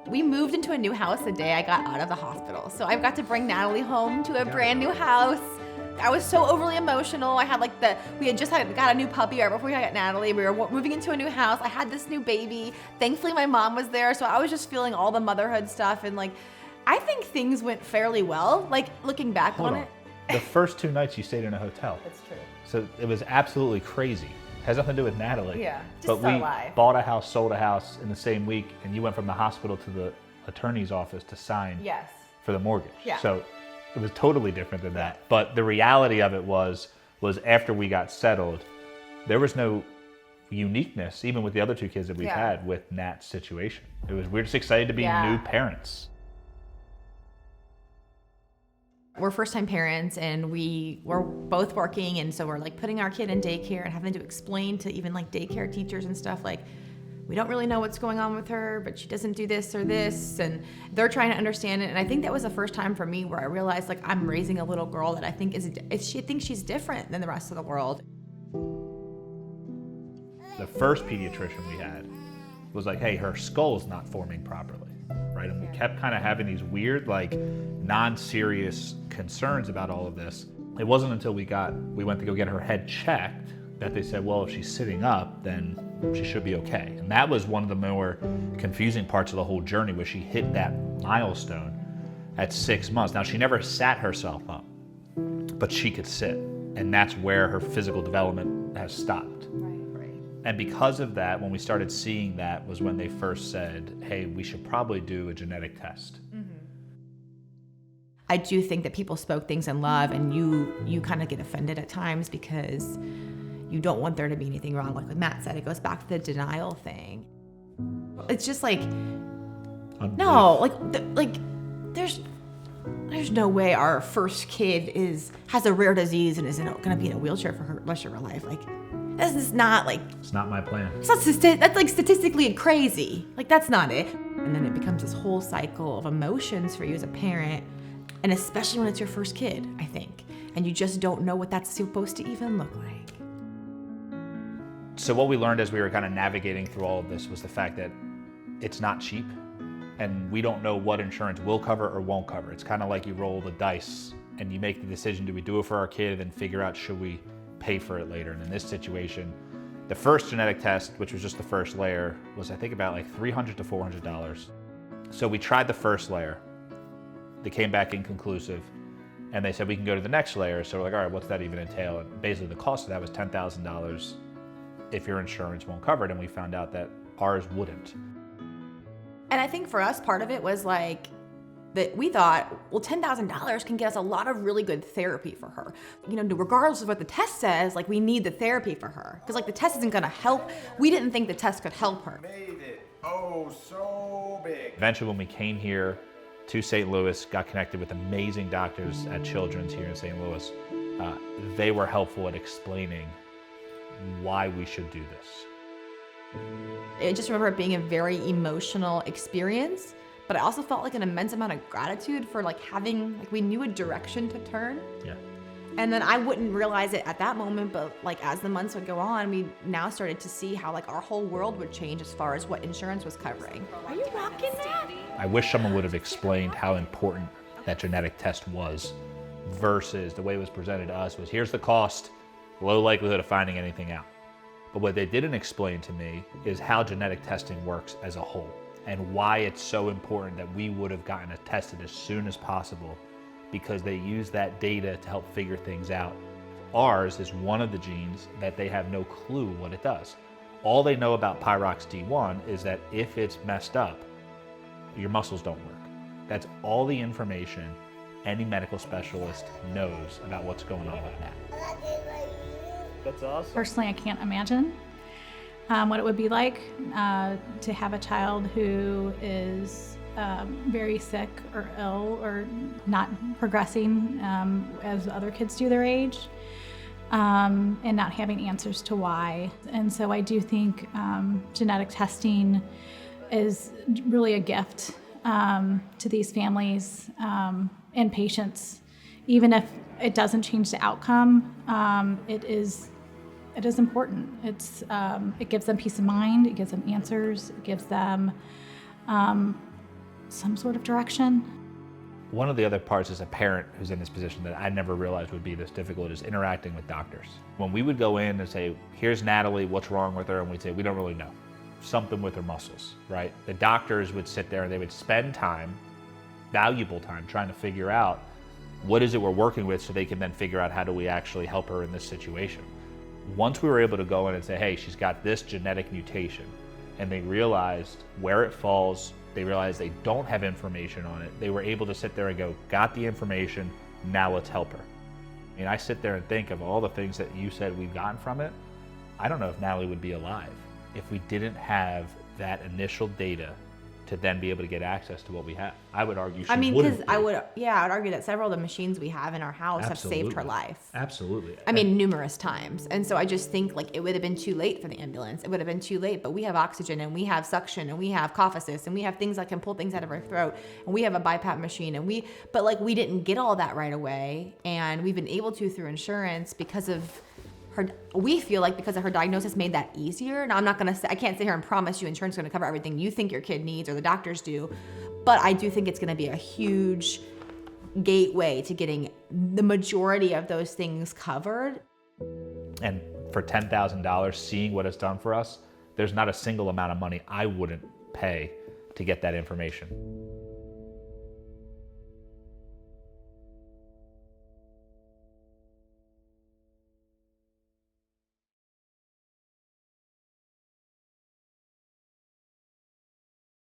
We moved into a new house the day I got out of the hospital. So I got to bring Natalie home to a brand new house. I was so overly emotional. I had we had just got a new puppy right before we got Natalie. We were moving into a new house. I had this new baby. Thankfully, my mom was there. So I was just feeling all the motherhood stuff. And I think things went fairly well, looking back on it. The first 2 nights you stayed in a hotel. That's true. So it was absolutely crazy. Has nothing to do with Natalie. Yeah, just but we life. bought a house, sold a house in the same week, and you went from the hospital to the attorney's office to sign for the mortgage. Yeah. So it was totally different than that. But the reality of it was after we got settled, there was no uniqueness, even with the other 2 kids that we've had, with Nat's situation. We're just excited to be new parents. We're first-time parents, and we're both working, and so we're putting our kid in daycare and having to explain to even daycare teachers and stuff we don't really know what's going on with her, but she doesn't do this or this, and they're trying to understand it. And I think that was the first time for me where I realized I'm raising a little girl that I think she thinks she's different than the rest of the world. The first pediatrician we had was hey, her skull's not forming properly. Right? And we kept kind of having these weird, non-serious concerns about all of this. It wasn't until we went to go get her head checked that they said, well, if she's sitting up, then she should be okay. And that was one of the more confusing parts of the whole journey, was she hit that milestone at 6 months. Now, she never sat herself up, but she could sit. And that's where her physical development has stopped. And because of that, when we started seeing that was when they first said, hey, we should probably do a genetic test. Mm-hmm. I do think that people spoke things in love, and you kind of get offended at times because you don't want there to be anything wrong. Like what Matt said, it goes back to the denial thing. It's just no, there's no way our first kid has a rare disease and isn't going to be in a wheelchair for her rest of her life. This is not It's not my plan. That's statistically crazy. That's not it. And then it becomes this whole cycle of emotions for you as a parent, and especially when it's your first kid, I think. And you just don't know what that's supposed to even look like. So what we learned as we were kind of navigating through all of this was the fact that it's not cheap, and we don't know what insurance will cover or won't cover. It's kind of like you roll the dice and you make the decision, do we do it for our kid, and then figure out, should we pay for it later? And in this situation, the first genetic test, which was just the first layer, was I think about $300 to $400. So we tried the first layer. They came back inconclusive, and they said we can go to the next layer. So we're all right, what's that even entail? And basically the cost of that was $10,000 if your insurance won't cover it, and we found out that ours wouldn't. And I think for us, part of it was that we thought, well, $10,000 can get us a lot of really good therapy for her. Regardless of what the test says, we need the therapy for her. Because the test isn't gonna help. We didn't think the test could help her. Made it so big. Eventually, when we came here to St. Louis, got connected with amazing doctors at Children's here in St. Louis, they were helpful at explaining why we should do this. I just remember it being a very emotional experience, but I also felt an immense amount of gratitude for having, we knew a direction to turn. Yeah. And then I wouldn't realize it at that moment, but as the months would go on, we now started to see how our whole world would change as far as what insurance was covering. Are you rocking that? I wish someone would have explained how important that genetic test was, versus the way it was presented to us was, here's the cost, low likelihood of finding anything out. But what they didn't explain to me is how genetic testing works as a whole, and why it's so important that we would have gotten it tested as soon as possible, because they use that data to help figure things out. Ours is one of the genes that they have no clue what it does. All they know about Pyrox D1 is that if it's messed up, your muscles don't work. That's all the information any medical specialist knows about what's going on with that. That's awesome. Personally, I can't imagine what it would be like to have a child who is very sick or ill or not progressing as other kids do their age, and not having answers to why. And so I do think genetic testing is really a gift to these families and patients. Even if it doesn't change the outcome, it is important. It gives them peace of mind, it gives them answers, it gives them some sort of direction. One of the other parts as a parent who's in this position that I never realized would be this difficult is interacting with doctors. When we would go in and say, here's Natalie, what's wrong with her? And we'd say, we don't really know. Something with her muscles, right? The doctors would sit there and they would spend time, valuable time, trying to figure out what is it we're working with so they can then figure out how do we actually help her in this situation. Once we were able to go in and say, hey, she's got this genetic mutation, and they realized where it falls, they realized they don't have information on it, they were able to sit there and go, got the information, now let's help her. I mean, I sit there and think of all the things that you said we've gotten from it. I don't know if Natalie would be alive if we didn't have that initial data to then be able to get access to what we have. I would argue she wouldn't because be. I would argue that several of the machines we have in our house have saved her Absolutely. life. Absolutely. I mean, numerous times. And so I just think like it would have been too late for the ambulance. It would have been too late, but we have oxygen and we have suction and we have cough assist and we have things that can pull things out of our throat and we have a BiPAP machine but like we didn't get all that right away. And we've been able to through insurance because of we feel like because of her diagnosis made that easier. Now I can't sit here and promise you insurance is going to cover everything you think your kid needs or the doctors do, but I do think it's going to be a huge gateway to getting the majority of those things covered. And for $10,000, seeing what it's done for us, there's not a single amount of money I wouldn't pay to get that information.